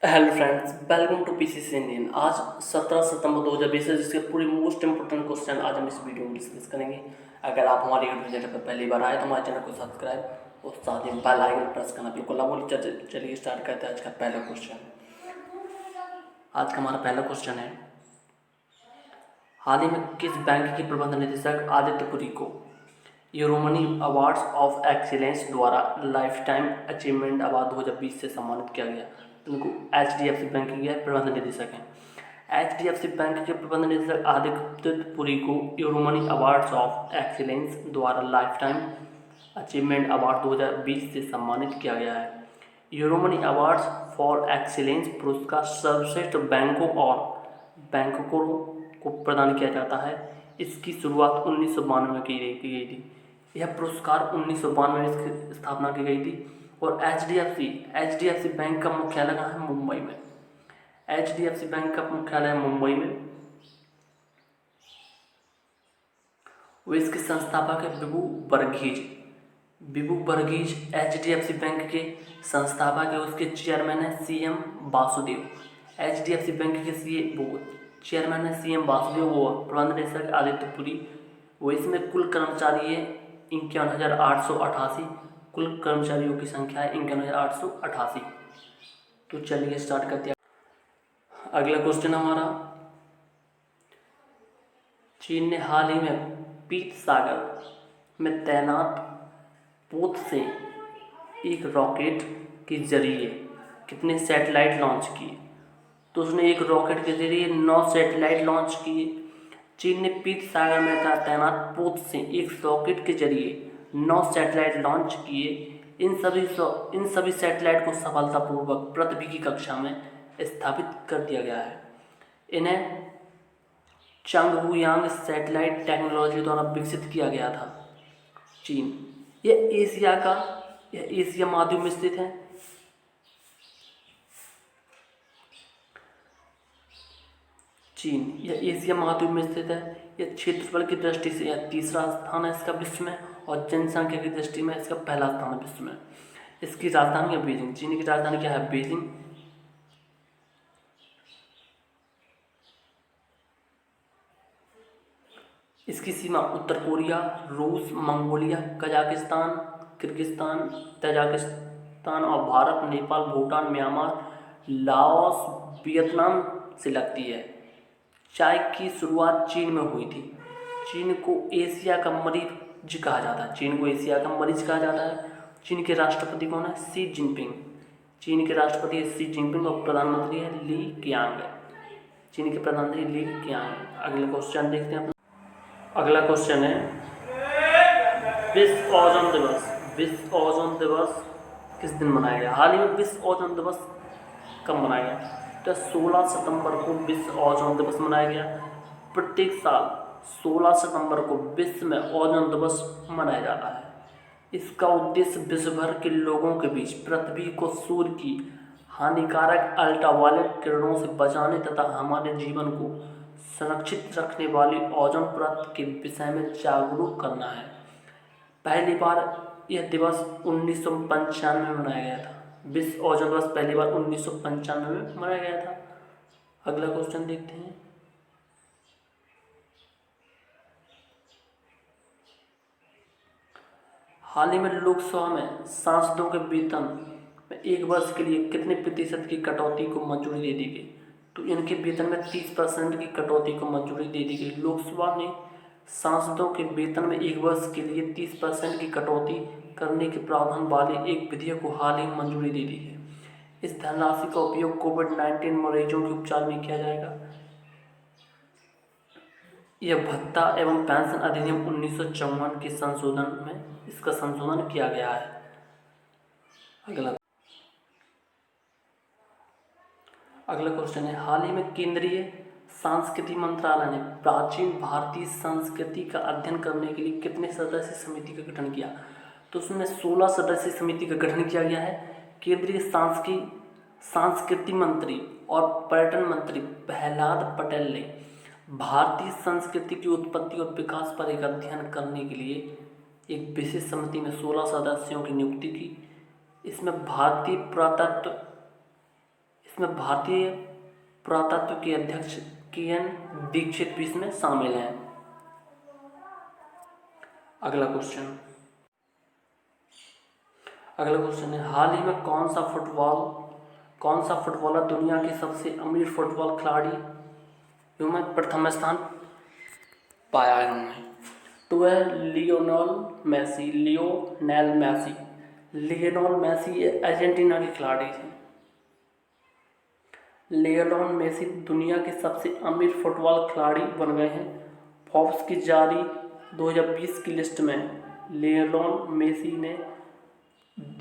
Hello friends, welcome to PCC Indian. आज 17 सितंबर 2020 है, जिसके पूरी मोस्ट इंपोर्टेंट क्वेश्चन आज हम इस वीडियो में डिस्कस करेंगे। अगर आप हमारे यूट्यूब चैनल पर पहली बार आए तो हमारे चैनल को सब्सक्राइब और साथ ही बेल आइकन प्रेस करना बिल्कुल ना भूलें। चलिए स्टार्ट करते हैं आज का पहला क्वेश्चन। आज का हमारा पहला क्वेश्चन है, हाल ही में किस बैंक के प्रबंध निदेशक आदित्य पुरी को यूरोमनी अवार्ड्स ऑफ एक्सीलेंस द्वारा लाइफ टाइम अचीवमेंट अवार्ड 2020 से सम्मानित किया गया? उनको HDFC बैंक के प्रबंध निदेशक हैं। HDFC बैंक के प्रबंध निदेशक आदित्य पुरी को यूरोमनी अवार्ड्स ऑफ एक्सीलेंस द्वारा लाइफ टाइम अचीवमेंट अवार्ड 2020 से सम्मानित किया गया है। यूरोमनी अवार्ड्स फॉर एक्सीलेंस पुरस्कार सर्वश्रेष्ठ बैंकों और बैंकों को प्रदान किया जाता है। इसकी शुरुआत 1992 में की गई थी। यह पुरस्कार 1992 में इसकी स्थापना की गई थी और H D F C bank का मुख्यालय कहाँ है? मुंबई में। HDFC बैंक का मुख्यालय है मुंबई में। वो इसके संस्थापक है विभू वर्गीज HDFC बैंक के संस्थापक है। उसके चेयरमैन है CM वासुदेव। HDFC बैंक के चेयरमैन है CM वासुदेव। वो प्रबंध निदेशक आदित्य पुरी। वो इसमें कुल कर्मचारी है 51,888। कुल कर्मचारियों की संख्या है 51,888। तो चलिए स्टार्ट करते हैं। अगला क्वेश्चन हमारा, चीन ने हाल ही में पीत सागर में तैनात पोत से एक रॉकेट के जरिए कितने सैटेलाइट लॉन्च किए? तो उसने एक रॉकेट के जरिए 9 सैटेलाइट लॉन्च किए। चीन ने पीत सागर में तैनात पोत से एक रॉकेट के जरिए 9 सैटेलाइट लॉन्च किए। इन सभी सैटेलाइट को सफलतापूर्वक पृथ्वी की कक्षा में स्थापित कर दिया गया है। इन्हें चांगहुयांग सैटेलाइट टेक्नोलॉजी द्वारा विकसित किया गया था। चीन यह एशिया महाद्वीप में स्थित है। चीन यह एशिया महाद्वीप में स्थित है। यह क्षेत्रफल की दृष्टि से यह तीसरा स्थान है इसका विश्व में, और जनसंख्या की दृष्टि में इसका पहला स्थान है विश्व में। इसकी राजधानी है बीजिंग। चीन की राजधानी क्या है? बीजिंग। इसकी सीमा उत्तर कोरिया, रूस, मंगोलिया, कजाकिस्तान, किर्गिस्तान, तजाकिस्तान और Bharat, Nepal, Bhutan, Myanmar, Laos, Vietnam से लगती है। चाय की शुरुआत चीन में हुई थी। चीन को एशिया का मरीज कहा जाता है। चीन के राष्ट्रपति कौन है? Xi Jinping. चीन के राष्ट्रपति है शी जिनपिंग और प्रधानमंत्री है ली कियांग। चीन के प्रधानमंत्री ली कियांग। अगला क्वेश्चन देखते हैं। अगला क्वेश्चन है, विश्व ओजोन दिवस किस दिन मनाया गया? हाल ही में विश्व ओजोन दिवस कब मनाया गया? तो 16 सितंबर को विश्व ओजोन दिवस मनाया गया। प्रत्येक साल 16 सितंबर को विश्व में ओजोन दिवस मनाया जाता है। इसका उद्देश्य विश्व भर के लोगों के बीच पृथ्वी को सूर्य की हानिकारक अल्ट्रावायलेट किरणों से बचाने तथा हमारे जीवन को संरक्षित रखने वाली ओजोन परत के विषय में जागरूक करना है। पहली बार यह दिवस 1995 में मनाया गया था। विश्व ओजोन दिवस पहली बार 1995 में मनाया गया था। अगला क्वेश्चन देखते हैं। हाल ही में लोकसभा में सांसदों के वेतन में 1 वर्ष के लिए कितने प्रतिशत की कटौती को मंजूरी दे दी गई? तो इनके वेतन में 30% की कटौती को मंजूरी दे दी गई। लोकसभा ने सांसदों के वेतन में 1 वर्ष के लिए 30% की कटौती करने के प्रावधान वाले एक विधेयक को हाल ही में मंजूरी दे दी है। इस धनराशि का उपयोग कोविड-19 मरीजों के उपचार में किया जाएगा। यह भत्ता एवं पेंशन अधिनियम 1954 के संशोधन में इसका संशोधन किया गया है। अगला क्वेश्चन है, हाल ही में केंद्रीय संस्कृति मंत्रालय ने प्राचीन भारतीय संस्कृति का अध्ययन करने के लिए कितने सदस्य समिति का गठन किया? तो उसमें 16 सदस्य समिति का गठन किया गया है। केंद्रीय संस्कृति मंत्री और पर्यटन मंत्री प्रहलाद पटेल ने भारतीय संस्कृति की उत्पत्ति और विकास पर एक अध्ययन करने के लिए एक विशेष समिति में 16 सदस्यों की नियुक्ति की। इसमें भारतीय पुरातत्व इसमें भारतीय पुरातत्व के अध्यक्ष KN दीक्षित भी इसमें शामिल हैं। अगला क्वेश्चन है, हाल ही में कौन सा फुटबॉलर दुनिया के सबसे अमीर फुटबॉल खिलाड़ी में प्रथम स्थान पाया है उन्होंने? तो है लियोनेल मेसी अर्जेंटीना के खिलाड़ी थे। लियोनेल मेसी दुनिया के सबसे अमीर फुटबॉल खिलाड़ी बन गए हैं। फोर्ब्स की जारी 2020 की लिस्ट में लियोनेल मेसी ने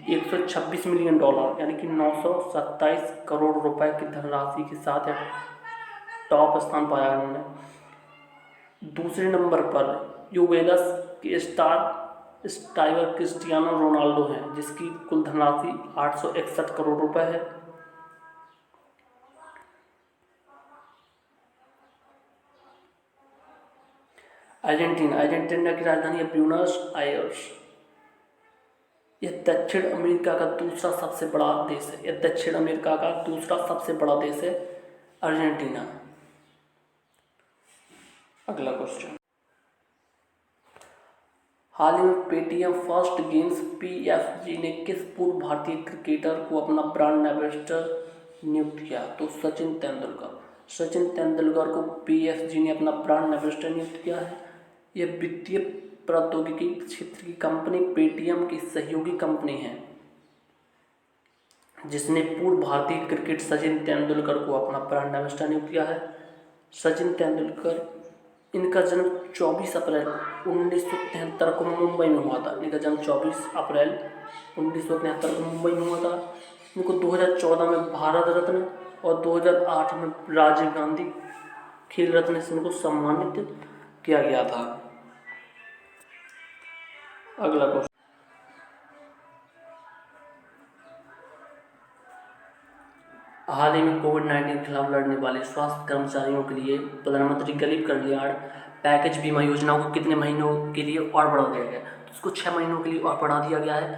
126 मिलियन डॉलर यानी कि 927 करोड़ रुपए की धनराशि के साथ टॉप स्थान पाया है उन्होंने। दूसरे नंबर पर यूवेंटस के स्ट्राइकर क्रिस्टियानो रोनाल्डो हैं, जिसकी कुल धनराशि 861 करोड़ रुपए है। अर्जेंटीना की राजधानी है ब्यूनस आयर्स। यह दक्षिण अमेरिका का दूसरा सबसे बड़ा देश है अर्जेंटीना। अगला क्वेश्चन, हाल ही में पेटीएम फर्स्ट गेम्स PFG ने किस पूर्व भारतीय क्रिकेटर को अपना ब्रांड एम्बेसडर नियुक्त किया? तो सचिन तेंदुलकर को PFG ने अपना ब्रांड एम्बेसडर नियुक्त किया है। यह वित्तीय प्रौद्योगिकी क्षेत्र की कंपनी पेटीएम की सहयोगी कंपनी है, जिसने पूर्व भारतीय क्रिकेट सचिन तेंदुलकर को अपना ब्रांड एम्बेसडर नियुक्त किया है। सचिन तेंदुलकर, इनका जन्म 24 अप्रैल 1973 को मुंबई में हुआ था। इनका जन्म 24 अप्रैल 1973 को मुंबई में हुआ था। इनको 2014 में भारत रत्न और 2008 में राजीव गांधी खेल रत्न से इनको सम्मानित किया गया था। अगला क्वेश्चन, हाल ही में कोविड-19 के खिलाफ लड़ने वाले स्वास्थ्य कर्मचारियों के लिए प्रधानमंत्री गरीब कल्याण पैकेज बीमा योजना को कितने महीनों के लिए और बढ़ा दिया गया? तो इसको 6 महीनों के लिए और बढ़ा दिया गया है।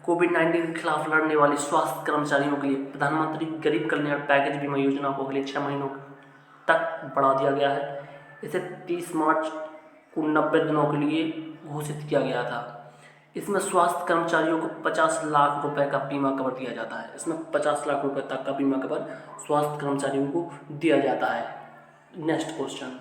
कोविड-19 के खिलाफ लड़ने वाले स्वास्थ्य कर्मचारियों के लिए प्रधानमंत्री गरीब कल्याण पैकेज बीमा योजना को अगले 6 महीनों तक बढ़ा दिया गया है। इसे 30 मार्च को 90 दिनों के लिए घोषित किया गया था। इसमें स्वास्थ्य कर्मचारियों को 50 लाख रुपए का बीमा कवर दिया जाता है। इसमें 50 लाख रुपए तक का बीमा कवर स्वास्थ्य कर्मचारियों को दिया जाता है। Next question,